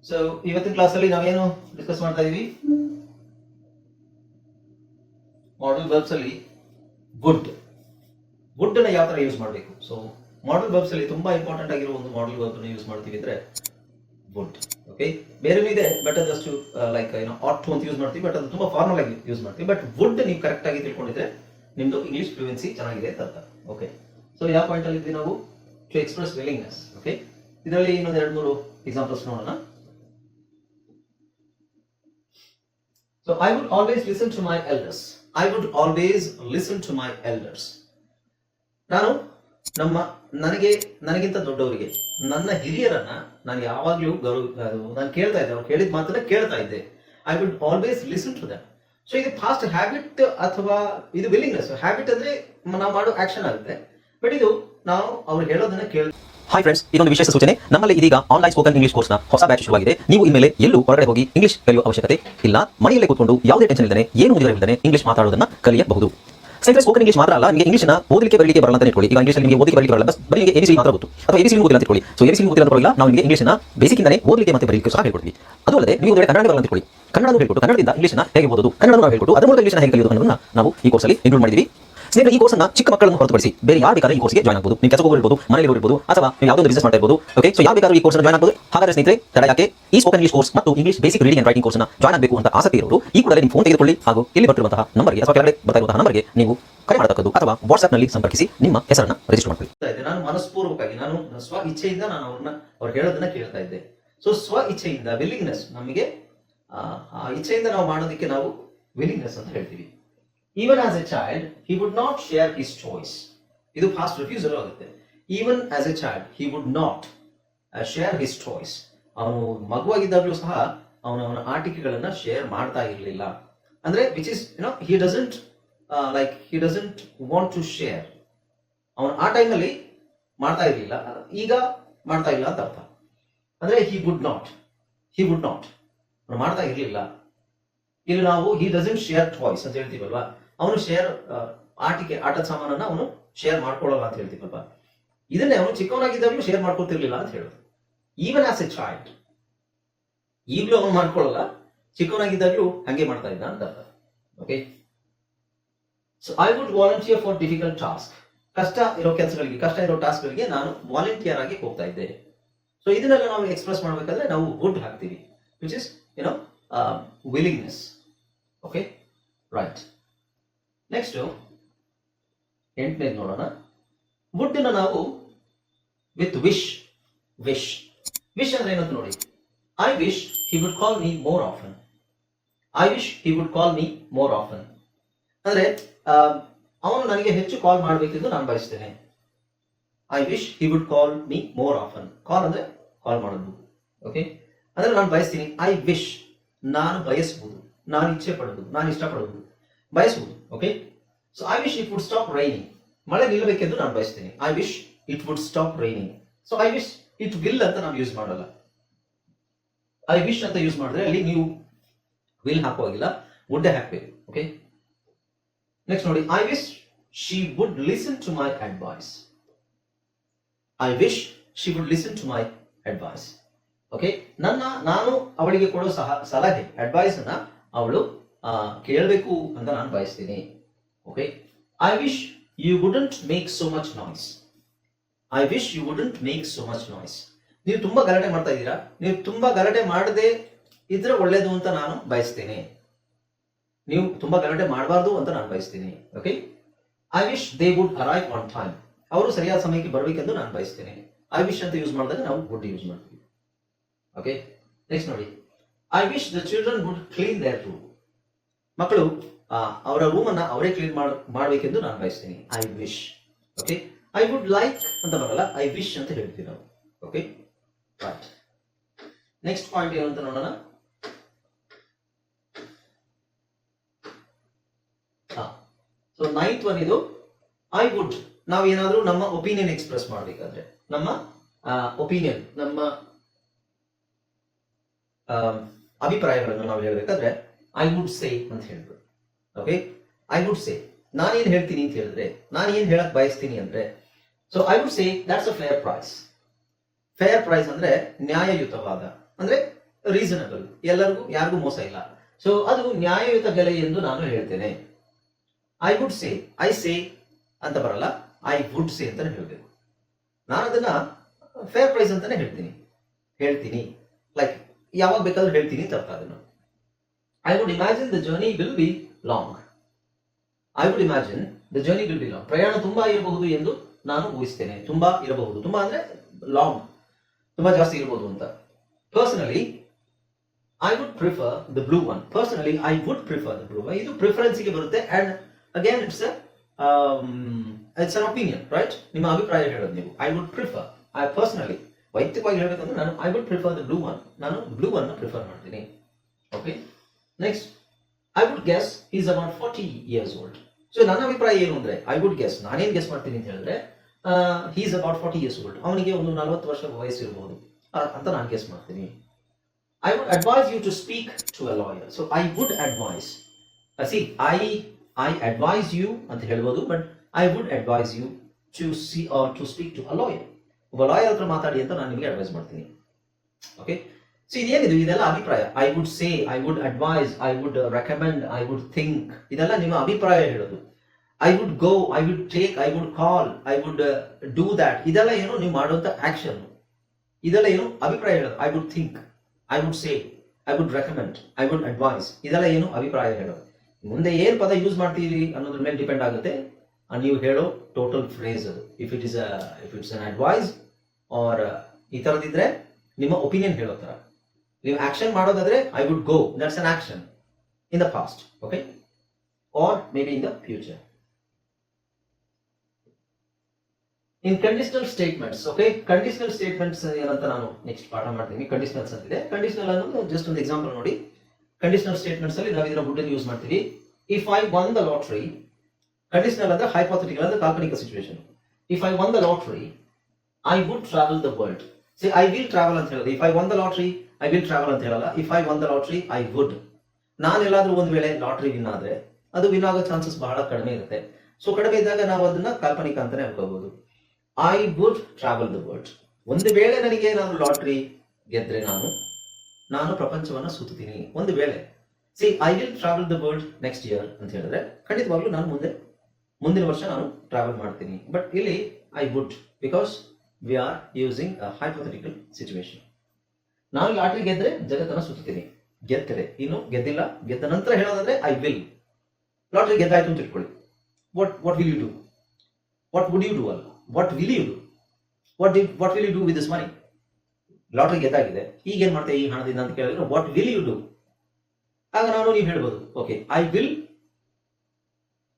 So ಇವತ್ತಿನ ಕ್ಲಾಸಲ್ಲಿ ನಾವೇನು ಡಿಸ್ಕಸ್ ಮಾಡ್ತಾ ಇದೀವಿ, ಮಾಡಲ್ ವರ್ಬ್ಸ್ ಅಲ್ಲಿ ವುಡ್ ಅನ್ನ ಯಾವ ತರ ಯೂಸ್ ಮಾಡಬೇಕು. ಸೊ ಮಾಡಲ್ ವರ್ಬ್ಸ್ ಅಲ್ಲಿ ತುಂಬಾ ಇಂಪಾರ್ಟೆಂಟ್ ಆಗಿರೋ ಒಂದು ಮಾಡಲ್ ವರ್ಬ್ ಅನ್ನು ಯೂಸ್ ಮಾಡ್ತೀವಿ ಅಂದ್ರೆ ವುಡ್. ಓಕೆ, ಬೇರೆನೂ ಇದೆ, ಬಟ್ ಅದಷ್ಟು ಲೈಕ್ ಆಟ್ ಅಂತ ಯೂಸ್ ಮಾಡ್ತೀವಿ, ಬಟ್ ಅದು ತುಂಬಾ ಫಾರ್ಮಲ್ ಆಗಿ ಯೂಸ್ ಮಾಡ್ತೀವಿ. ಬಟ್ ವುಡ್ ನೀವು ಕರೆಕ್ಟ್ ಆಗಿ ತಿಳ್ಕೊಂಡಿದ್ರೆ ನಿಮ್ದು ಇಂಗ್ಲಿಷ್ ಫ್ಲೂಯೆನ್ಸಿ ಚೆನ್ನಾಗಿದೆ ಅಂತ ಅರ್ಥ. ಓಕೆ, ಸೊ ಯಾವ ಪಾಯಿಂಟ್ ಅಲ್ಲಿ ಇದ್ವಿ ನಾವು? To express willingness. ಓಕೆ, ಇದರಲ್ಲಿ ಇನ್ನೊಂದು 2-3 ಎಕ್ಸಾಂಪಲ್ಸ್ ನೋಡೋಣ. So I would always listen to my elders. I would always listen to my elders. ನಾನು ನನಗಿಂತ ದೊಡ್ಡವರಿಗೆ, ನನ್ನ ಹಿರಿಯರನ್ನ ನಾನು ಯಾವಾಗಲೂ ನಾನು ಕೇಳ್ತಾ ಇದ್ದೆ, ಅವ್ರು ಹೇಳಿದ ಮಾತನ್ನ ಕೇಳ್ತಾ ಇದ್ದೆ. I would always listen to them. So ಇದು ಫಾಸ್ಟ್ ಹ್ಯಾಬಿಟ್ ಅಥವಾ ಇದು ವಿಲ್ಲಿಂಗ್ನೆಸ್. ಹ್ಯಾಬಿಟ್ ಅಂದ್ರೆ ನಾವು ಮಾಡೋ ಆಕ್ಷನ್ ಆಗುತ್ತೆ, ಬಟ್ ಇದು ನಾವು ಅವ್ರು ಹೇಳೋದನ್ನ ಹಾಯ್ ಫ್ರೆಂಡ್ಸ್, ಇದೊಂದು ವಿಶೇಷ ಸೂಚನೆ. ನಮ್ಮಲ್ಲಿ ಇದೀಗ ಆನ್ಲೈನ್ ಸ್ಪೋಕನ್ ಇಂಗ್ಲಿಷ್ ಕೋರ್ಸ್ನ ಹೊಸ ಬ್ಯಾಚ್ ಶುರುವಾಗಿದೆ. ನೀವು ಇನ್ಮೇಲೆ ಎಲ್ಲೂ ಹೊರಗಡೆ ಹೋಗಿ ಇಂಗ್ಲಿಷ್ ಕಲಿಯುವ ಅವಶ್ಯಕತೆ ಇಲ್ಲ. ಮನೆಯಲ್ಲೇ ಕೂತ್ಕೊಂಡು ಯಾವುದೇ ಟೆನ್ಷನ್ ಇಲ್ಲದೆ, ಏನು ಮುಗಿದಿರಲಿಲ್ಲದೆ ಇಂಗ್ಲಿಷ್ ಮಾತಾಡೋದನ್ನ ಕಲಿಯಬಹುದು. ಸ್ನೇಹಿತರೆ, ಸ್ಪೋಕನ್ ಇಂಗ್ಲಿಷ್ ಮಾತ್ರ ಅಲ್ಲ, ನಿಮಗೆ ಇಂಗ್ಲಿಷ್ನ ಓದಲಿಕ್ಕೆ ಬರಲಿಕ್ಕೆ ಬರಲ್ಲ ಅಂತ ಇಟ್ಕೊಳ್ಳಿ. ಈಗ ಇಂಗ್ಲಿಷ್ ನಿಮಗೆ ಓದಲಿಕ್ಕೆ ಬರಲಿಕ್ಕೆ ಬರಲ್ಲ, ಬರೀ ನಿಮಗೆ ಎಬಿಸಿ ಮಾತ್ರ ಗೊತ್ತು, ಅಥವಾ ಎಬಿಸಿ ಓದಿಲ್ಲ ಅಂತ ಇಟ್ಕೊಳ್ಳಿ. ಸೊ ಎಬಿಸಿ ಓದಿಲ್ಲ ಅಂತ ಬರಲ್ಲ, ನಾವು ನಿಮಗೆ ಇಂಗ್ಲಿಷ್ನ ಬೇಸಿಕ್ ಇಂದಾನೆ ಓದಲಿಕ್ಕೆ ಮತ್ತೆ ಬರಲಿಕ್ಕೆ ಸಹ ಹೇಳ್ಕೊಡ್ತೀವಿ. ಅದು ಅಲ್ಲದೆ ನೀವು ಒಂದು ಕನ್ನಡ ಬರಲ್ಲ ಅಂತ ಇಟ್ಕೊಳ್ಳಿ, ಕನ್ನಡ ಹೇಳ್ಕೊಟ್ಟು ಕನ್ನಡದಿಂದ ಇಂಗ್ಲಿಷ್ನ ಹೇಗೆ ಓದೋದು, ಕನ್ನಡ ನಾವು ಹೇಳ್ಕೊಟ್ಟು ಅದರ ಮೂಲಕ ಇಂಗ್ಲಿಷ್ನ ಹೇಗೆ ಕಲಿಯೋದು ಅನ್ನೋದನ್ನ ನಾವು ಈ ಕೋರ್ಸಲ್ಲಿ ಇನ್ಕ್ಲೂಡ್ ಮಾಡಿದ್ದೀವಿ. ಸ್ನೇಹಿತರೆ, ಈ ಕೋರ್ಸ್ನ ಚಿಕ್ಕ ಮಕ್ಕಳನ್ನು ಹೊರತುಪಡಿಸಿ ಬೇರೆ ಯಾರು ಬೇಕಾದ್ರೂ ಈ ಕೋರ್ಸ್ಗೆ ಜಾಯ್ನ್ ಆಗಬಹುದು. ನೀವು ಕೆಲಸ ಹೋಗಿರ್ಬೋದು, ಮನೆಯಲ್ಲಿ ಇರಬಹುದು, ಅಥವಾ ನೀವು ಯಾವುದೋ ಬಿಸಿನೆಸ್ ಮಾಡ್ತಾ ಇರಬಹುದು. ಓಕೆ, ಸೊ ಯಾವ ಬೇಕಾದ್ರೂ ಈ ಕೋರ್ಸ್ನ ಜಾಯ್ನ್ ಆಗಬಹುದು. ಹಾಗಾದ್ರೆ ಸ್ನೇಹಿತರೆ, ತಡ ಯಾಕೆ? ಈ ಸ್ಪೋಕನ್ ಇಂಗ್ಲಿಷ್ ಕೋರ್ಸ್ ಮತ್ತು English basic reading and writing ಕೋರ್ಸ್ನ ಜಾಯ್ನ್ ಆಗಬೇಕು ಅಂತ ಆಸಕ್ತಿ ಇರೋರು ಈ ಕೂಡಲೇ ನಿಮ್ಮ ಫೋನ್ ತೆಗೆದುಕೊಳ್ಳಿ ಹಾಗೂ ಇಲ್ಲಿ ಬರ್ತಿರುವಂತಹ ನಂಬರ್ಗೆ ಅಥವಾ ಕೆಳಗಡೆ ಬರ್ತಾ ಇರುವಂತಹ ನಂಬರ್ಗೆ ನೀವು ಕರೆ ಮಾಡತಕ್ಕದ್ದು ಅಥವಾ ವಾಟ್ಸ್ಆಪ್ ನಲ್ಲಿ ಸಂಪರ್ಕಿಸಿ ನಿಮ್ಮ ಹೆಸರನ್ನ ರಿಜಿಸ್ಟರ್ ಮಾಡ್ಕೊಳ್ಳಿ. ನಾನು ಮನಸ್ಪೂರ್ವಕವಾಗಿ, ನಾನು ಸ್ವ ಇಚ್ಛೆಯಿಂದ ನಾನು ಅವ್ರು ಹೇಳೋದನ್ನ ಕೇಳ್ತಾ ಇದ್ದೆ. ಸೊ ಸ್ವ ಇಚ್ಛೆಯಿಂದ, ವಿಲ್ಲಿಂಗ್ನೆಸ್, ನಮಗೆ ಆ ಇಚ್ಛೆಯಿಂದ ನಾವು ಮಾಡೋದಕ್ಕೆ ನಾವು ವಿಲ್ಲಿಂಗ್ನೆಸ್ ಅಂತ ಹೇಳ್ತೀವಿ. Even as a child, he would not share his choice. ಇದು ಫಾಸ್ಟ್ ರಿಫ್ಯೂಸಲ್ ಆಗುತ್ತೆ. Even as a child, he would not share his choice. ಅವನು ಮಗುವಾಗಿದ್ದಾಗಲೂ ಸಹ ಅವನ ಆಟಿಕೆಗಳನ್ನ ಶೇರ್ ಮಾಡ್ತಾ ಇರಲಿಲ್ಲ. ಅಂದ್ರೆ which is he doesn't want to share. ಅವನು ಆ ಟೈಮಲ್ಲಿ ಮಾಡ್ತಾ ಇರಲಿಲ್ಲ, ಈಗ ಮಾಡ್ತಾ ಇಲ್ಲ ಅಂತ ಅರ್ಥ. ಅಂದ್ರೆ he would not ಅವನು ಮಾಡ್ತಾ ಇರಲಿಲ್ಲ. ಇಲ್ಲಿ ನಾವು he doesn't share toys ಅಂತ ಹೇಳ್ತೀವಲ್ವಾ, ಅವನು ಶೇರ್ ಆಟದ ಸಾಮಾನನ್ನ ಅವನು ಶೇರ್ ಮಾಡ್ಕೊಳ್ಳಲ್ಲ ಅಂತ ಹೇಳ್ತೀವಲ್ವಾ, ಇದನ್ನೇ ಅವನು ಚಿಕ್ಕವನಾಗಿದ್ದಾಗಲೂ ಶೇರ್ ಮಾಡ್ಕೊತಿರ್ಲಿಲ್ಲ ಅಂತ ಹೇಳೋದು. ಈವನ್ ಆಸ್ ಎ ಚೈಲ್ಡ್, ಈಗಲೂ ಅವನು ಮಾಡ್ಕೊಳ್ಳಲ್ಲ, ಚಿಕ್ಕವನಾಗಿದ್ದಾಗಲೂ ಹಂಗೆ ಮಾಡ್ತಾ ಇದ್ದ ಅಂತ ಅರ್ಥ. Okay, so I wood volunteer for difficult task. ಕಷ್ಟ ಇರೋ ಕೆಲಸಗಳಿಗೆ, ಕಷ್ಟ ಇರೋ ಟಾಸ್ಕ್ಗಳಿಗೆ ನಾನು ವಾಲಂಟಿಯರ್ ಆಗಿ ಹೋಗ್ತಾ ಇದ್ದೆ. ಸೊ ಇದನ್ನೆಲ್ಲ ನಾವು ಎಕ್ಸ್ಪ್ರೆಸ್ ಮಾಡ್ಬೇಕಾದ್ರೆ ನಾವು ವುಡ್ ಹಾಕ್ತೀವಿ, which is willingness. Okay, right. Next, 8ನೇ ನೋಡೋಣ. ವುಡ್ ನ ನಾವು ವಿತ್ ವಿಶ್ ಅಂದ್ರೆ ಏನಂತ ನೋಡಿ. I wish he would call me more often. I wish he would call me more often. ಅಂದ್ರೆ ಅವನು ನನಗೆ ಹೆಚ್ಚು ಕಾಲ್ ಮಾಡಬೇಕೆಂದು ನಾನು ಬಯಸ್ತೇನೆ. I wish he would call me more often. ಕಾಲ್ ಅಂದ್ರೆ ಕಾಲ್ ಮಾಡೋದು. ಓಕೆ, ಅಂದ್ರೆ ನಾನು ಬಯಸ್ತೀನಿ. ಐ ವಿಶ್ ನಾನು ಬಯಸಬಹುದು, ನಾನು ಇಚ್ಛೆ ಪಡೋದು, ನಾನು ಇಷ್ಟಪಡೋದು, ಬಯಸಬಹುದು. Okay, so I wish it would stop raining. ಮಳೆ ನಿಲ್ಲಬೇಕೆಂದು ನಾನು ಬಯಸ್ತೇನೆ. I wish it would stop raining. So I wish it will ಅಂತ ನಾವು ಯೂಸ್ ಮಾಡಲ್ಲ. ಐ ವಿಶ್ ಅಂತ ಯೂಸ್ ಮಾಡಿದ್ರೆ ಅಲ್ಲಿ ನೀವು ವಿಲ್ ಹಾಕುವಾಗಿಲ್ಲ, ವುಡ್ ಹಾಕಬೇಕು. ಓಕೆ, ನೆಕ್ಸ್ಟ್ ನೋಡಿ. I wish she would listen to my advice. I wish she would listen to my advice. Okay, ನಾನು ಅವಳಿಗೆ ಕೊಡೋ ಸಲಹೆ, ಅಡ್ವೈಸ್ ಅನ್ನ ಅವಳು ಕೇಳಬೇಕು ಅಂತ ನಾನು ಬಯಸ್ತೀನಿ. Okay, I wish you wouldn't make so much noise. I wish you wouldn't make so much noise. ನೀವು ತುಂಬಾ ಗಲಾಟೆ ಮಾಡ್ತಾ ಇದ್ದೀರಾ, ನೀವು ತುಂಬಾ ಗಲಾಟೆ ಮಾಡದೆ ಇದ್ರೆ ಒಳ್ಳೇದು ಅಂತ ನಾನು ಬಯಸ್ತೇನೆ. ನೀವು ತುಂಬಾ ಗಲಾಟೆ ಮಾಡಬಾರ್ದು ಅಂತ ನಾನು ಬಯಸ್ತೀನಿ. Okay, I wish they would arrive on time. ಅವರು ಸರಿಯಾದ ಸಮಯಕ್ಕೆ ಬರಬೇಕೆಂದು ನಾನು ಬಯಸ್ತೇನೆ. ಐ ವಿಶ್ ಅಂತ ಯೂಸ್ ಮಾಡಿದಾಗ ನಾವು ವುಡ್ ಯೂಸ್ ಮಾಡ್ತೀವಿ. ಓಕೆ, ನೆಕ್ಸ್ಟ್ ನೋಡಿ. I wish the children would clean their room. ಮಕ್ಕಳು ಅವರ ರೂಮ್ ಅನ್ನ ಅವರೇ ಕ್ಲೀನ್ ಮಾಡಬೇಕೆಂದು ನಾನು ಬಯಸ್ತೀನಿ. I wish. Okay, I would like ಅಂತ ಬರಲ್ಲ, ಐ ವಿಶ್ ಅಂತ ಹೇಳ್ತೀವಿ ನಾವು. Okay, right. ನೆಕ್ಸ್ಟ್ ಪಾಯಿಂಟ್ ಏನು ಅಂತ ನೋಡೋಣ. ಸೊ 9th ಒನ್ ಇದು ಐ ವುಡ್. ನಾವೇನಾದ್ರೂ ನಮ್ಮ ಒಪಿನಿಯನ್ ಎಕ್ಸ್ಪ್ರೆಸ್ ಮಾಡಬೇಕಾದ್ರೆ, ನಮ್ಮ ಒಪಿನಿಯನ್, ನಮ್ಮ ಅಭಿಪ್ರಾಯಗಳನ್ನು ನಾವು ಹೇಳಬೇಕಾದ್ರೆ ಐ ವುಡ್ ಸೇ ಅಂತ ಹೇಳ್ಬೋದು. ಓಕೆ, ಐ ವುಡ್ ಸೇ, ನಾನೇನ್ ಹೇಳ್ತೀನಿ ಅಂತ ಹೇಳಿದ್ರೆ, ನಾನು ಏನ್ ಹೇಳಕ್ ಬಯಸ್ತೀನಿ ಅಂದ್ರೆ, so I would say that's a fair price. Fair price ಅಂದ್ರೆ ನ್ಯಾಯಯುತವಾದ, ಅಂದ್ರೆ ರೀಸನಬಲ್, ಎಲ್ಲರಿಗೂ ಯಾರಿಗೂ ಮೋಸ ಇಲ್ಲ. ಸೊ ಅದು ನ್ಯಾಯಯುತ ಬೆಲೆ ಎಂದು ನಾನು ಹೇಳ್ತೇನೆ. I would say, I say ಅಂತ ಬರಲ್ಲ, ಐ ವುಡ್ ಸೇ ಅಂತಾನೆ ಹೇಳ್ಬೇಕು. ನಾನು ಅದನ್ನ ಫೇರ್ ಪ್ರೈಸ್ ಅಂತಾನೆ ಹೇಳ್ತೀನಿ ಲೈಕ್ ಯಾವಾಗ ಬೇಕಾದ್ರೂ ಹೇಳ್ತೀನಿ ಅಂತ ಅರ್ಥ ಅದನ್ನು. I would imagine the journey will be long. I would imagine the journey will be long. ಪ್ರಯಾಣ ತುಂಬಾ ಇರಬಹುದು ಎಂದು ನಾನು ಊಹಿಸ್ತೇನೆ. ತುಂಬಾ ಇರಬಹುದು, ತುಂಬಾ ಅಂದ್ರೆ ಲಾಂಗ್, ತುಂಬಾ ಜಾಸ್ತಿ ಇರಬಹುದು ಅಂತ. Personally I would prefer the blue one. Personally I would prefer the blue one. ಇದು ಪ್ರಿಫರೆನ್ಸ್ಗೆ ಬರುತ್ತೆ. And again it's an opinion, right? ನಿಮ್ಮ ಅಭಿಪ್ರಾಯ ಹೇಳೋದು ನೀವು. I would prefer, I personally ವೈಯಕ್ತಿಕವಾಗಿ ಹೇಳಬೇಕಂದ್ರೆ ನಾನು I would prefer the blue one. ನಾನು ಬ್ಲೂ ಅನ್ನು ಪ್ರಿಫರ್ ಮಾಡ್ತೀನಿ. Okay, next I would guess is about 40 years old. So ನನ್ನ ಅಭಿಪ್ರಾಯ ಏನು ಅಂದ್ರೆ ಐ ವುಡ್ ಗೆಸ್, ನಾನೇನ್ ಗೆಸ್ ಮಾಡ್ತೀನಿ ಅಂತ ಹೇಳಿದ್ರೆ ಈಸ್ ಅಬೌಟ್ 40 years old. ಅವನಿಗೆ ಒಂದು 40 ವರ್ಷ ವಯಸ್ಸು ಇರಬಹುದು ಅಂತ ನಾನು ಗೆಸ್ ಮಾಡ್ತೀನಿ. I would advise you to speak to a lawyer. So I would advise, see I advise you ಅಂತ ಹೇಳ್ಬೋದು, but I would advise you to speak to a lawyer. ಒಬ್ಬ ಲಾಯರ್ ಹತ್ರ ಮಾತಾಡಿ ಅಂತ ನಾನು ನಿಮಗೆ ಅಡ್ವೈಸ್ ಮಾಡ್ತೀನಿ. ಓಕೆ, ಸೊ ಇದೇನಿದು? ಇದೆಲ್ಲ ಅಭಿಪ್ರಾಯ. I would say, I would advise, I would recommend, I would think, ಇದೆಲ್ಲ ನಿಮ್ಮ ಅಭಿಪ್ರಾಯ ಹೇಳೋದು. I would go, I would take, I would call, I would do that, ಇದೆಲ್ಲ ಏನು ನೀವು ಮಾಡುವಂತ ಆಕ್ಷನ್. ಇದೆಲ್ಲ ಏನು ಅಭಿಪ್ರಾಯ ಹೇಳೋದು. I would think, I would say, I would recommend, I would advise, ಇದೆಲ್ಲ ಏನು ಅಭಿಪ್ರಾಯ ಹೇಳೋದು. ಮುಂದೆ ಏನ್ ಪದ ಯೂಸ್ ಮಾಡ್ತೀರಿ ಅನ್ನೋದ್ರ ಮೇಲೆ ಡಿಪೆಂಡ್ ಆಗುತ್ತೆ ನೀವು ಹೇಳೋ ಟೋಟಲ್ ಫ್ರೇಸ್ ಅದು. If it's an advice or ಈ ತರದಿದ್ರೆ ನಿಮ್ಮ ಒಪಿನಿಯನ್ ಹೇಳೋ ತರ. ನೀವು ಆಕ್ಷನ್ ಮಾಡೋದಾದ್ರೆ I would go, that's an action in the past, okay, or maybe in the future. In conditional statements, okay, conditional statements ಏನಂತ ನಾನು ನೆಕ್ಸ್ಟ್ ಪಾಠ ಮಾಡ್ತೀನಿ. ಕಂಡೀಷನಲ್ಸ್ ಅಂತಿದೆ. ಕಂಡೀಷನಲ್ ಅನ್ನೋದು ಜಸ್ಟ್ ಒಂದು ಎಕ್ಸಾಂಪಲ್ ನೋಡಿ. ಕಂಡೀಷನಲ್ ಸ್ಟೇಟ್ಮೆಂಟ್ಸ್ ಅಲ್ಲಿ ನಾವು ಇದರ ವುಡ್ ಯೂಸ್ ಮಾಡ್ತೀವಿ. If I won the lottery, conditional ಅಂದ್ರೆ ಹೈಪೋಥೆಟಿಕಲ್ ಅಂದ್ರೆ ಕಾಲ್ಪನಿಕ situation. If I won the lottery I would travel the world. ಸಿ ಐ ವಿಲ್ ಟ್ರಾವೆಲ್ ಅಂತ ಹೇಳೋದು. If I won the lottery I will travel ಅಂತ ಹೇಳಲ್ಲ. If I won the lottery I would. ನಾನೆಲ್ಲಾದ್ರೂ ಒಂದ್ ವೇಳೆ ಲಾಟ್ರಿ ವಿನ್ ಆದ್ರೆ ಅದು ವಿನ್ ಆಗೋ ಚಾನ್ಸಸ್ ಬಹಳ ಕಡಿಮೆ ಇರುತ್ತೆ. ಸೊ ಕಡಿಮೆ ಇದ್ದಾಗ ನಾವು ಅದನ್ನ ಕಾಲ್ಪನಿಕ ಅಂತಾನೆ ಅನ್ಕೋಬಹುದು. I would travel the world. ಒಂದು ವೇಳೆ ನನಗೆ ನಾನು ಲಾಟ್ರಿ ಗೆದ್ರೆ ನಾನು ಪ್ರಪಂಚವನ್ನ ಸುತ್ತೀನಿ. ಒಂದು ವೇಳೆ, C I will travel the world next year ಅಂತ ಹೇಳಿದ್ರೆ ಖಂಡಿತವಾಗ್ಲೂ ನಾನು ಮುಂದಿನ ವರ್ಷ ನಾನು ಟ್ರಾವೆಲ್ ಮಾಡ್ತೀನಿ. ಬಟ್ ಇಲ್ಲಿ I would, because we are using a hypothetical situation. ನಾನು ಲಾಟ್ರಿ ಗೆದ್ರೆ ಜಗತ್ತನ್ನ ಸುತ್ತೀನಿ, ಗೆದ್ದರೆ. ಇನ್ನು ಗೆದ್ದಿಲ್ಲ, ಗೆದ್ದ ನಂತರ ಹೇಳೋದಾದ್ರೆ ಐ ವಿಲ್. ಲಾಟ್ರಿ ಗೆದ್ದಾಯ್ತು ಅಂತ ಇಟ್ಕೊಳ್ಳಿ. What will you do? What would you do ಅಲ್ಲ, what will you do? What will you do with this money? Lottery ಗೆದ್ದಾಗಿದೆ, ಈಗ ಏನ್ ಮಾಡ್ತೇವೆ ಈ ಹಣದಿಂದ ಅಂತ ಕೇಳಿದ್ರೆ ವಾಟ್ ವಿಲ್ ಯು ಡೂ? ಆಗ ನೀವು ಹೇಳ್ಬೋದು, okay, I will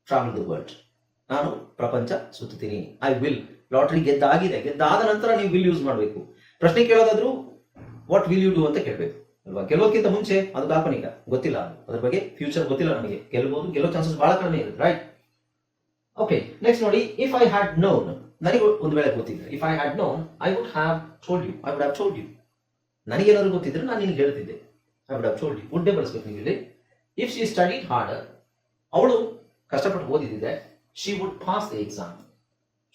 travel the world. ನಾನು ಪ್ರಪಂಚ ಸುತ್ತೀನಿ. I will. ಲಾಟ್ರಿ ಗೆದ್ದಾಗಿದೆ, ಗೆದ್ದಾದ ನಂತರ ನೀವು ವಿಲ್ ಯೂಸ್ ಮಾಡಬೇಕು. ಪ್ರಶ್ನೆ ಕೇಳೋದಾದ್ರೂ ವಾಟ್ ವಿಲ್ ಯು ಡೂ ಅಂತ ಕೇಳಬೇಕು ಅಲ್ವಾ? ಗೆಲ್ಲೋಕ್ಕಿಂತ ಮುಂಚೆ ಅದು ಕಾಲ್ಪನಿಕ, ಗೊತ್ತಿಲ್ಲ, ಅದ್ರ ಬಗ್ಗೆ ಫ್ಯೂಚರ್ ಗೊತ್ತಿಲ್ಲ ನಮಗೆ. ಗೆಲ್ಲೋ ಚಾನ್ಸಸ್ ಬಹಳ ಕಡಿಮೆ ಇರುತ್ತೆ, ರೈಟ್? ಓಕೆ, ನೆಕ್ಸ್ಟ್ ನೋಡಿ. ಇಫ್ ಐ ಹ್ಯಾಡ್ ನೋನ್, ನನಗೆ ಒಂದು ವೇಳೆ ಗೊತ್ತಿದ್ರೆ, if I had known I would have told you. I would have told you. ನನಗೇನಾದ್ರು ಗೊತ್ತಿದ್ರೆ ನಾನು ನಿನಗೆ ಹೇಳ್ತಿದ್ದೆ. I would have told you. ವುಡ್ಡೇ ಬಳಸ್ಬೇಕು ನೀವು ಇಲ್ಲಿ. ಇಫ್ ಶಿ ಸ್ಟಡಿಡ್ ಹಾರ್ಡರ್, ಅವಳು ಕಷ್ಟಪಟ್ಟು ಓದಿದ್ರೆ she would pass the exam.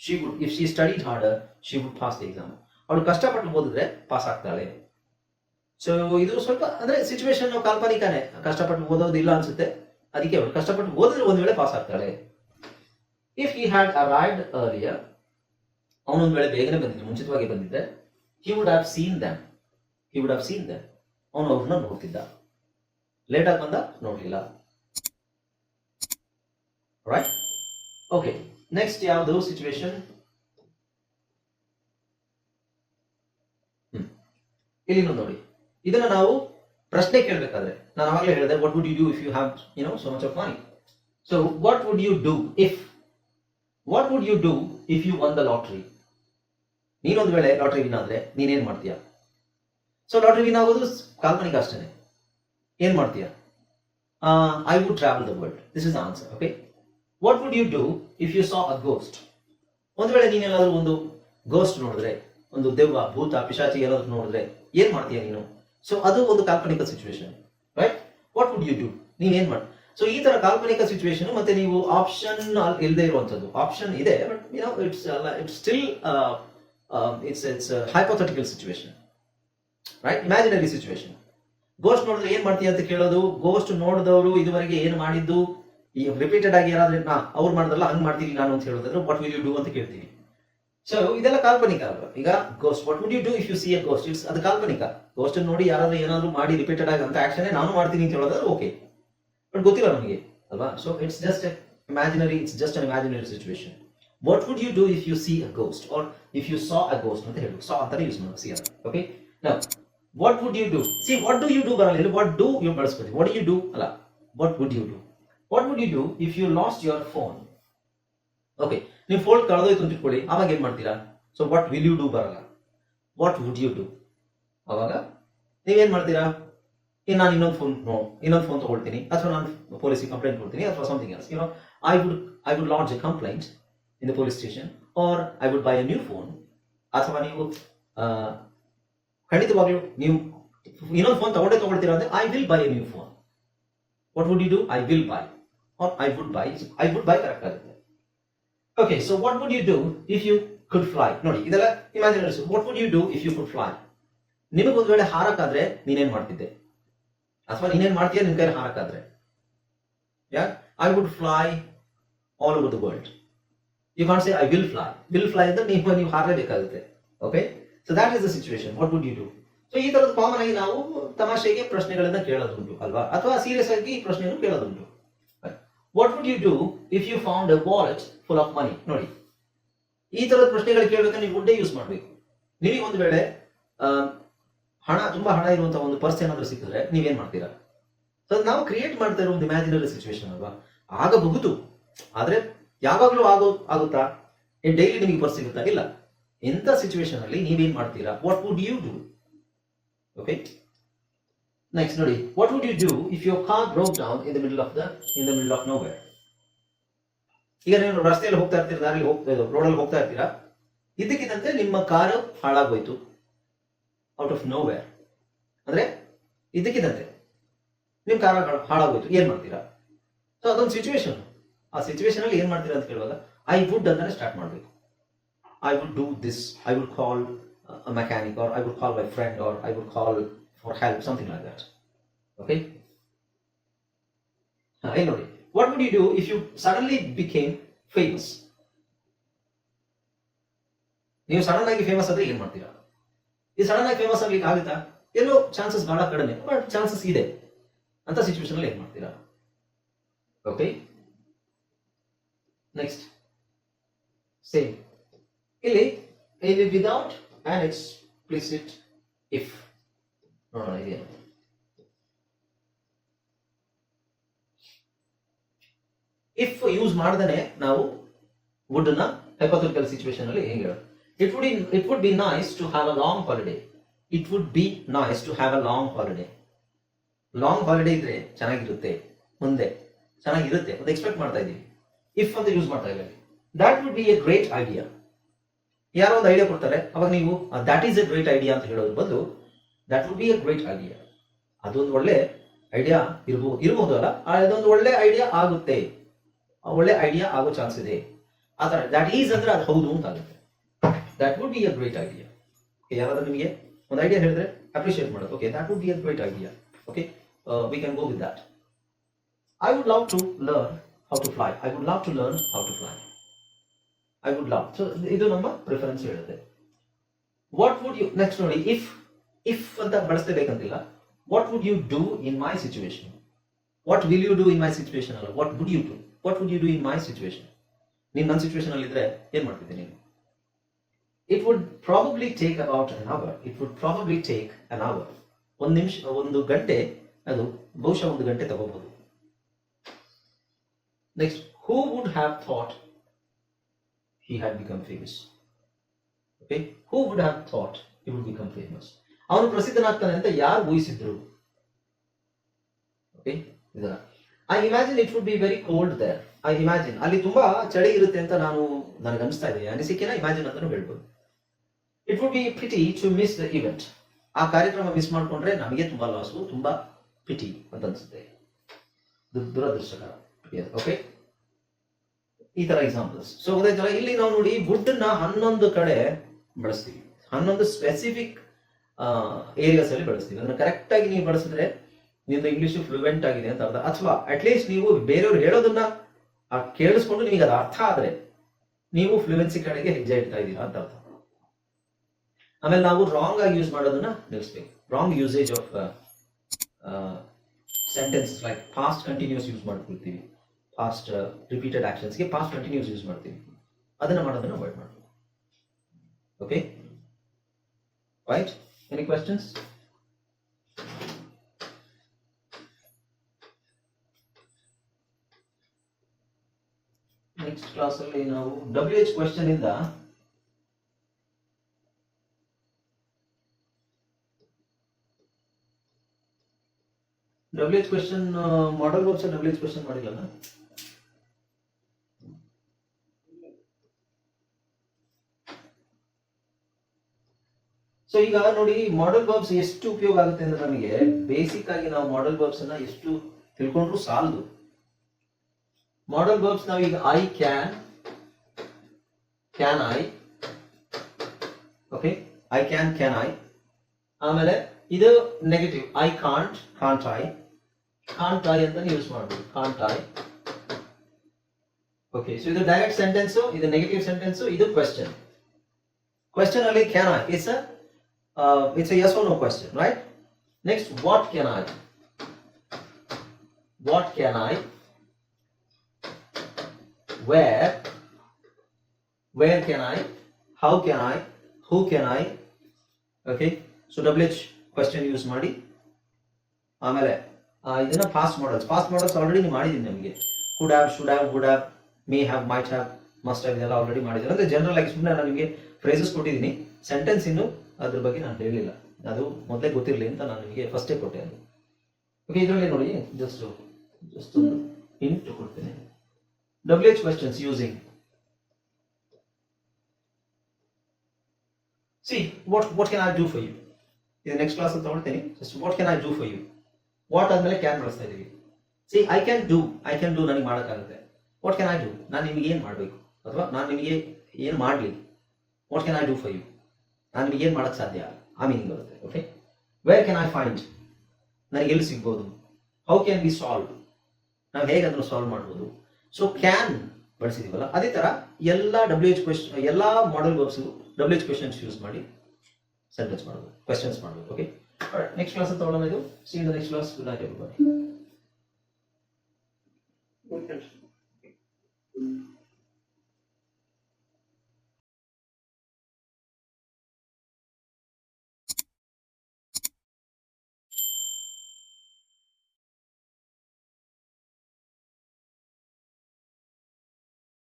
She would, if she studied order she would pass the exam. ಅವಳು ಕಷ್ಟಪಟ್ಟು ಓದಿದ್ರೆ ಪಾಸ್ ಆಗ್ತಾಳೆ. ಸೊ ಇದು ಸ್ವಲ್ಪ ಅಂದ್ರೆ ಸಿಚುವೇಶನ್ ಕಾಲ್ಪನಿಕನೇ. ಕಷ್ಟಪಟ್ಟು ಓದೋದಿಲ್ಲ ಅನ್ಸುತ್ತೆ, ಅದಕ್ಕೆ ಅವಳು ಕಷ್ಟಪಟ್ಟು ಓದಿದ್ರೆ ಒಂದ್ ವೇಳೆ ಪಾಸ್ ಆಗ್ತಾಳೆ. If he had arrived earlier, ಅವನೊಂದ್ ವೇಳೆ ಬೇಗನೆ ಬಂದಿದ್ರೆ, ಮುಂಚಿತವಾಗಿ ಬಂದಿದ್ದೆ, he would have seen them. He would have seen them. ಅವನು ಅವ್ರನ್ನ ನೋಡ್ತಿದ್ದ. ಲೇಟ್ ಆಗಿ ಬಂದ, ನೋಡ್ಲಿಲ್ಲ, ರೈಟ್? ಓಕೆ, ನೆಕ್ಸ್ಟ್ ಯಾವುದು ಸಿಚುವೇಶನ್? ಇಲ್ಲಿ ನೋಡಿ, ಇದನ್ನ ನಾವು ಪ್ರಶ್ನೆ ಕೇಳಬೇಕಾದ್ರೆ ನಾನು ಆವಾಗಲೇ ಹೇಳಿದೆ, what would you do if you have so much of money? So what would you do if, what would you do if you one the lottery? ನೀನೊಂದು ವೇಳೆ ಲಾಟ್ರಿ ವಿನ್ ಆದ್ರೆ ನೀನೇನ್ ಮಾಡ್ತೀಯ? ಸೊ ಲಾಟ್ರಿ ವಿನ್ ಆಗೋದು ಕಾಲ್ಪನಿಕ ಅಷ್ಟೇ. ಏನ್ ಮಾಡ್ತೀಯ? I would travel the world. This is the answer. Okay, what would you do if you saw a ghost? ಒಂದು ವೇಳೆ ನೀನೇನಾದ್ರೂ ಒಂದು ಗೋಸ್ಟ್ ನೋಡಿದ್ರೆ, ಒಂದು ದೆವ್ವ, ಭೂತ, ಪಿಶಾಚಿ ಏನಾದ್ರು ನೋಡಿದ್ರೆ ಏನ್ ಮಾಡ್ತೀಯ ನೀನು? ಸೊ ಅದು ಒಂದು ಕಾಲ್ಪನಿಕ situation, right? What would you do? ನೀವೇನ್ ಮಾಡಿ? ಸೊ ಈ ತರ ಕಾಲ್ಪನಿಕ ಸಿಚುವೇಶನ್. ಮತ್ತೆ ನೀವು ಆಪ್ಷನ್ ಇಲ್ಲದೆ ಇರುವಂತದ್ದು. ಆಪ್ಷನ್ ಇದೆ, but it's still it's hypothetical situation, right? Imaginary situation. Ghost ನೋಡಿದ್ರೆ ಏನ್ ಮಾಡ್ತೀಯ ಅಂತ ಕೇಳೋದು. ಗೋಸ್ಟ್ ನೋಡಿದವರು ಇದುವರೆಗೆ ಏನ್ ಮಾಡಿದ್ದು, ಈ ರಿಪೀಟೆಡ್ ಆಗಿ ಏನಾದ್ರೆ ಅವ್ರು ಮಾಡಿದ್ರಲ್ಲ ಹಂಗ್ ಮಾಡ್ತೀನಿ ನಾನು ಅಂತ ಹೇಳೋದಾದ್ರೆ ವಾಟ್ ವಿಲ್ ಯು ಡೂ ಅಂತ ಕೇಳ್ತೀವಿ. ಸೊ ಇದೆಲ್ಲ ಕಾಲ್ಪನಿಕ ಅಲ್ವಾ. ಈಗ ghost, what would you do if you see a ghost, it's ಅದು ಕಾಲ್ಪನಿಕ. ಗೋಸ್ಟ್ ನೋಡಿ ಯಾರಾದ್ರೂ ಏನಾದ್ರು ಮಾಡಿ ರಿಪೀಟೆಡ್ ಆಗಿ ಅಂತ ಆಕ್ಷನ್ ನಾನು ಮಾಡ್ತೀನಿ ಅಂತ ಹೇಳೋದಾದ್ರೆ ಓಕೆ, ಬಟ್ ಗೊತ್ತಿಲ್ಲ ನಮಗೆ ಅಲ್ವಾ. So it's just imaginary, it's just an imaginary situation. What would you do if you see a ghost or if you saw a ghost ಅಂತ ಹೇಳಿ, ಸಾ ಅಂತಾನೆ ಯೂಸ್ ಮಾಡೋದು, ಸಿ ಅಂತ. Okay, now what would you do, see what do you do ಬರಲ್ಲ ಇಲ್ಲಿ, what do you ಬಳಸ್ಕೊತೀವಿ. What you do ಅಲ್ಲ, what would you do. What would you do if you lost your phone. Okay, ನೀವು phone ಕಳೆದೋಯ್ತು ಅಂತ ಇಟ್ಕೊಳ್ಳಿ, ಅವಾಗ ಏನ್ ಮಾಡ್ತೀರಾ. So what will you do ಬರಲ್ಲ, ವಾಟ್ ವುಡ್ ಯು ಡೂ. ಅವಾಗ ನೀವೇನ್ ಮಾಡ್ತೀರಾ, ನಾನು ಇನ್ನೊಂದು ಫೋನ್ ತಗೊಳ್ತೀನಿ, ಅಥವಾ ನಾನು ಪೊಲೀಸಿಗೆ ಕಂಪ್ಲೇಂಟ್ ಕೊಡ್ತೀನಿ, ಅಥವಾ something else. You know I would launch a complaint in the police station, or I would buy a new phone. ಅಥವಾ ನೀವು ಖಂಡಿತವಾಗ್ಲೂ ನೀವು ಇನ್ನೊಂದು ಫೋನ್ ತಗೊಳ್ತೀರಾ ಅಂದ್ರೆ I will buy a new phone. What would you do, I will buy or I would buy correct ಆಗುತ್ತೆ. Okay, so what would you do if you could fly. ನೋಡಿ ಇದೆಲ್ಲ imaginary. What would you do if you could fly. ನಿಮಗೊಂದು ವೇಳೆ ಹಾರಕ್ಕಾದ್ರೆ ನೀನೇನ್ ಮಾಡ್ತಿದ್ದೆ, ಅಥವಾ ನೀನೇನ್ ಮಾಡ್ತೀಯ ನಿನ್ ಕೈಲಿ ಹಾರಕ್ಕಾದ್ರೆ. I would fly all over the world. You can't say I will fly. Will fly ಅಂದ್ರೆ ನೀವು ಹಾರಲೇಬೇಕಾಗುತ್ತೆ. Okay, so that is the situation. What would you do. So ಈ ತರದ ಕಾಮನ್ ಆಗಿ ನಾವು ತಮಾಷೆಗೆ ಪ್ರಶ್ನೆಗಳನ್ನ ಕೇಳೋದುಂಟು ಅಲ್ವಾ, ಅಥವಾ ಸೀರಿಯಸ್ ಆಗಿ ಪ್ರಶ್ನೆಯನ್ನು ಕೇಳೋದುಂಟು. What would you do if you found a wallet full of money. ನೋಡಿ ಈ ತರದ ಪ್ರಶ್ನೆಗಳು ಕೇಳಬೇಕಾದ್ರೆ ನೀವು ವುಡ್ಡೇ ಯೂಸ್ ಮಾಡಬೇಕು. ನಿಮಗೆ ಒಂದು ವೇಳೆ ತುಂಬಾ ಹಣ ಇರುವಂತಹ ಒಂದು ಪರ್ಸ್ ಏನಾದ್ರೂ ಸಿಕ್ಕಿದ್ರೆ ನೀವೇನ್ ಮಾಡ್ತೀರಾ. ಸೊ ನಾವು ಕ್ರಿಯೇಟ್ ಮಾಡ್ತಾ ಇರೋ ಒಂದು ಇಮ್ಯಾಜಿನರಿ ಸಿಚುವೇಶನ್ ಅಲ್ವಾ. ಆಗಬಹುದು, ಆದ್ರೆ ಯಾವಾಗ್ಲೂ ಆಗುತ್ತಾ, ಡೈಲಿ ನಿಮಗೆ ಪರ್ಸ್ ಸಿಗುತ್ತಾ, ಇಲ್ಲ. ಎಂತ ಸಿಚುವೇಶನ್ ಅಲ್ಲಿ ನೀವೇನ್ ಮಾಡ್ತೀರಾ, what would you do. Okay, next ನೋಡಿ, what would you do if your car broke down in the middle of nowhere. ಈಗ ನೀವು ರಸ್ತೆಯಲ್ಲಿ ಹೋಗ್ತಾ ಇರ್ತೀರಾ, ರೋಡಲ್ಲಿ ಹೋಗ್ತಾ ಇರ್ತೀರಾ, ಇದಕ್ಕಿದ್ದಂತೆ ನಿಮ್ಮ ಕಾರು ಹಾಳಾಗೋಯ್ತು ಔಟ್ ಆಫ್ ನೋವೇರ್. ಅಂದ್ರೆ ಇದಕ್ಕಿದ್ದಂತೆ ನಿಮ್ ಕಾರ್ ಹಾಳಾಗೋಯ್ತು, ಏನ್ ಮಾಡ್ತೀರಾ. ಸೊ ಅದೊಂದು ಸಿಚುವೇಶನ್. ಆ ಸಿಚುವೇಶನ್ ಅಲ್ಲಿ ಏನ್ ಮಾಡ್ತೀರಾ ಅಂತ ಕೇಳುವಾಗ ಐ ವುಡ್ ಅಂತಾನೆ ಸ್ಟಾರ್ಟ್ ಮಾಡ್ಬೇಕು. I would do this, I would call a mechanic, or I would call my friend, or I would call for help, something like that. Okay? Anyway, what would you do if you suddenly became famous? ನೀವು sudden ಆಗಿ famous ಆದ್ರೆ ಏನ್ ಮಾಡ್ತೀರಾ. ಈ sudden ಆಗಿ famous ಆಗ್ಲಿಕ್ಕೆ ಆಗುತ್ತಾ, ಎಲ್ಲೋ chances ಬಹಳ ಕಡಿಮೆ, ಬಟ್ ಚಾನ್ಸಸ್ ಇದೆ ಅಂತ ಸಿಚುವೇಶನ್ ಅಲ್ಲಿ ಏನ್ ಮಾಡ್ತೀರಾ. ಓಕೆ, ನೆಕ್ಸ್ಟ್ ಸೇಮ್ ಇಲ್ಲಿ ವಿದೌಟ್ ಆನ್ ಎಕ್ಸ್ಪ್ಲಿಸಿಟ್ ಇಫ್ ನೋಡೋಣ. ಇದೇನು ಇಫ್ ಯೂಸ್ ಮಾಡ್ದೇನೆ ನಾವು ವುಡ್ ನ ಹೈಪೋಥೆಟಿಕಲ್ ಸಿಚುವೇಶನ್ ಅಲ್ಲಿ ಹೆಂಗೆ ಹೇಳೋದು. It would be nice to have a long holiday. It would be nice to have a long holiday. Long holiday ಇದ್ರೆ ಚೆನ್ನಾಗಿರುತ್ತೆ, ಮುಂದೆ ಚೆನ್ನಾಗಿರುತ್ತೆ ಅಂತ ಎಕ್ಸ್ಪೆಕ್ಟ್ ಮಾಡ್ತಾ ಇದೀವಿ. ಇಫ್ ಅಂತ ಯೂಸ್ ಮಾಡ್ತಾ ಇದ್ದೀವಿ. That would be a great idea. ಯಾರೋ ಒಂದು ಐಡಿಯಾ ಕೊಡ್ತಾರೆ, ಅವಾಗ ನೀವು that is A great idea ಅಂತ ಹೇಳೋದ್ರ ಬದಲು that would be a great idea. ಅದೊಂದು ಒಳ್ಳೆ ಐಡಿಯಾ ಇರಬಹುದು ಅಲ್ಲ, ಅದೊಂದು ಒಳ್ಳೆ ಐಡಿಯಾ ಆಗುತ್ತೆ, ಒಳ್ಳೆ ಐಡಿಯಾ ಆಗೋ ಚಾನ್ಸ್ ಇದೆ. ಆತರ ದಟ್ ಈಸ್ ಅಂದ್ರೆ ಅದು ಹೌದು ಅಂತ ಆಗುತ್ತೆ. That would be a great idea. ಯಾರಾದ್ರೂ ನಿಮಗೆ ಒಂದು ಐಡಿಯಾ ಹೇಳಿದ್ರೆ ಅಪ್ರಿಶಿಯೇಟ್ ಮಾಡೋದು. Okay, that would be a great idea. Okay, we can go with that. I would love to learn how to fly. I would love to learn how to fly. I would love. So ಇದು ನಮ್ಮ preference ಹೇಳುತ್ತೆ. What would you, next ನೋಡಿ, if ಅಂತ ಬಳಸಬೇಕಂತಿಲ್ಲ. What would you do in my situation. What will you do in my situation ಅಲ್ಲ, what would you do. What would you do in my situation. ನೀನು ನನ್ನ situation ಅಲ್ಲಿ ಇದ್ರೆ ಏನ್ ಮಾಡ್ತಿದ್ದೆ ನೀನು. It would probably take about an hour. It would probably take an hour. ಒಂದು ನಿಮಿಷ, ಒಂದು ಗಂಟೆ, ಅದು ಬಹುಶಃ ಒಂದು ಗಂಟೆ ತಗೋಬಹುದು. Next, who would have thought he had become famous. Okay, who would have thought he would become famous. ಅವನು ಪ್ರಸಿದ್ಧನಾಗ್ತಾನೆ ಅಂತ ಯಾರು ಊಹಿಸಿದ್ರು. ಓಕೆ, ಇದನ್ನ I imagine it would be very cold there. I imagine ಅಲ್ಲಿ ತುಂಬಾ ಚಳಿ ಇರುತ್ತೆ ಅಂತ ನನಗೆ ಅನಿಸ್ತಾ ಇದೆ, ಅನಿಸಿಕೆನ ಇಮ್ಯಾಜಿನ್ ಅಂತಾನು ಹೇಳ್ಬೋದು. It would be pity to miss the event. ಆ ಕಾರ್ಯಕ್ರಮ ಮಿಸ್ ಮಾಡ್ಕೊಂಡ್ರೆ ನಮಗೆ ತುಂಬಾ ಲಾಸು, ತುಂಬಾ ಪಿಟಿ ಅಂತ ಅನ್ಸುತ್ತೆ, ದುರದೃಷ್ಟಕರ. ಓಕೆ, ಈ ತರ ಎಕ್ಸಾಂಪಲ್ಸ್. ಸೊ ಗೊತ್ತಾಯ್ತಲ್ಲ, ಇಲ್ಲಿ ನಾವು ನೋಡಿ ವುಡ್ ನ 11 ಕಡೆ ಬಳಸ್ತೀವಿ. 11 ಸ್ಪೆಸಿಫಿಕ್ ಏರಿಯಾಸ್ ಅಲ್ಲಿ ಬಳಸ್ತೀವಿ. ಅದನ್ನ ಕರೆಕ್ಟ್ ಆಗಿ ನೀವು ಬಳಸಿದ್ರೆ ನಿಮ್ದು ಇಂಗ್ಲಿಷ್ ಫ್ಲೂಯೆಂಟ್ ಆಗಿದೆ ಅಂತ ಅರ್ಥ. ಅಥವಾ ಅಟ್ಲೀಸ್ಟ್ ನೀವು ಬೇರೆಯವ್ರು ಹೇಳೋದನ್ನ ಕೇಳಿಸ್ಕೊಂಡು ನಿಮಗೆ ಅದು ಅರ್ಥ ಆದ್ರೆ ನೀವು ಫ್ಲೂಯೆನ್ಸಿ ಕಡೆಗೆ ಹೆಜ್ಜೆ ಇಡ್ತಾ ಇದ್ದೀರಾ ಅಂತ ಅರ್ಥ. ಆಮೇಲೆ ನಾವು ರಾಂಗ್ ಆಗಿ ಯೂಸ್ ಮಾಡೋದನ್ನ ನಿಲ್ಲಿಸ್ಬೇಕು. Wrong usage of sentence like past continuous use ಮಾಡ್ಕೊಳ್ತೀವಿ. ಪಾಸ್ಟ್ ರಿಪೀಟೆಡ್ ಆಕ್ಷನ್ಸ್ಗೆ ಪಾಸ್ಟ್ ಕಂಟಿನ್ಯೂಸ್ ಯೂಸ್ ಮಾಡ್ತೀವಿ. ಅದನ್ನ ಮಾಡೋದನ್ನ ಅವಾಯ್ಡ್ ಮಾಡಬೇಕು. Okay, right? Any questions? Next class ಅಲ್ಲಿ ನಾವು WH ಕ್ವೆಶ್ಚನ್ ಇಂದ WH question model verbs WH question ಮಾಡಿಲ್ಲ. ಸೊ ಈಗ ನೋಡಿ, ಮಾಡೆಲ್ ವರ್ಬ್ಸ್ ಎಷ್ಟು ಉಪಯೋಗ ಆಗುತ್ತೆ ಅಂದ್ರೆ ನಮಗೆ ಬೇಸಿಕ್ ಆಗಿ ನಾವು ಮಾಡೆಲ್ ವರ್ಬ್ಸ್ ಅನ್ನ ಎಷ್ಟು ತಿಳ್ಕೊಂಡ್ರು ಸಾಲದು. ಮಾಡೆಲ್ ವರ್ಬ್ಸ್ ನಾವು ಈಗ I can I, okay, I can I. ಆಮೇಲೆ ಇದು ನೆಗೆಟಿವ್, ಐ ಕಾಂಟ್ ಐ ಅಂತ ಯೂಸ್ ಮಾಡ್ಬೋದು, ಕಾಂಟ್ ಐ. ಓಕೆ, ಸೊ ಇದು ಡೈರೆಕ್ಟ್ ಸೆಂಟೆನ್ಸ್, ಇದು ನೆಗೆಟಿವ್ ಸೆಂಟೆನ್ಸ್, ಇದು ಕ್ವೆಶ್ಚನ್. ಕ್ವೆಶ್ಚನ್ ಅಲ್ಲಿ can I it's a yes or no question, right? Next, what can I? Where can I? How can I? Who can I? Okay, so WH question use ಮಾಡಿ. ಆಮೇಲೆ ಇದನ್ನ fast models already ನೀವು ಮಾಡಿದೀನಿ. ನಮಗೆ could have, should have, would have, may have, might have, must have ಇದೆಲ್ಲ already ಮಾಡಿದ್ದೀನಿ. ಅಂದ್ರೆ general ಆಗಿ ಸುಮ್ಮನೆ ನಾನು ನಿಮಗೆ ಫ್ರೇಸಸ್ ಕೊಟ್ಟಿದ್ದೀನಿ. ಸೆಂಟೆನ್ಸ್ ಇನ್ನು ಅದ್ರ ಬಗ್ಗೆ ನಾನು ಹೇಳಿಲ್ಲ, ಅದು ಮೊದಲೇ ಗೊತ್ತಿರಲಿ ಅಂತ ನಾನು ನಿಮಗೆ ಫಸ್ಟೇ ಕೊಟ್ಟೆ. ಅದು ಓಕೆ, ಇದರಲ್ಲಿ ನೋಡಿ ಜಸ್ಟ್ ಒಂದು ಹಿಂಟ್ ಕೊಡ್ತೇನೆ. WH questions using, see what can I do for you. ಇದು ನೆಕ್ಸ್ಟ್ ಕ್ಲಾಸ್ ಅಲ್ಲಿ ತಗೊಳ್ತೀನಿ. Just what can I do for you. What ಆದ್ಮೇಲೆ ಕ್ಯಾನ್ ಬಳಸ್ತಾ ಇದೀವಿ. ಸಿ ಐ ಕ್ಯಾನ್ ಡೂ ನನಗೆ ಮಾಡೋಕ್ಕಾಗುತ್ತೆ. ವಾಟ್ ಕ್ಯಾನ್ ಐ ಡೂ, ನಾನು ನಿಮಗೆ ಏನು ಮಾಡಬೇಕು ಅಥವಾ ನಾನು ನಿಮಗೆ ಏನು ಮಾಡಲಿ. What can I do for you, ನಾನು ನಿಮಗೆ ಏನು ಮಾಡೋಕ್ಕೆ ಸಾಧ್ಯ, ಆ ಮೀನಿಂಗ್ ಬರುತ್ತೆ. Okay, where can I find, ನನಗೆ ಎಲ್ಲಿ ಸಿಗ್ಬೋದು. ಹೌ ಕ್ಯಾನ್ ಬಿ ಸಾಲ್ವ್, ನಾವು ಹೇಗೆ ಅದನ್ನು ಸಾಲ್ವ್ ಮಾಡ್ಬೋದು. ಸೊ ಕ್ಯಾನ್ ಬಳಸಿದೀವಲ್ಲ, ಅದೇ ತರ ಎಲ್ಲ WH ಕ್ವೆಶ್ಚನ್, ಎಲ್ಲ model verbs WH questions use ಮಾಡಿ ಸೆಂಟೆನ್ಸ್ ಮಾಡೋದು, ಕ್ವೆಶ್ಚನ್ಸ್ ಮಾಡೋದು. ಓಕೆ, ನೆಕ್ಸ್ಟ್ ಕ್ಲಾಸ್ ಅಂತ ತಗೊಳ್ಳೋಣ. ಇದು C in the next class. Good night everybody.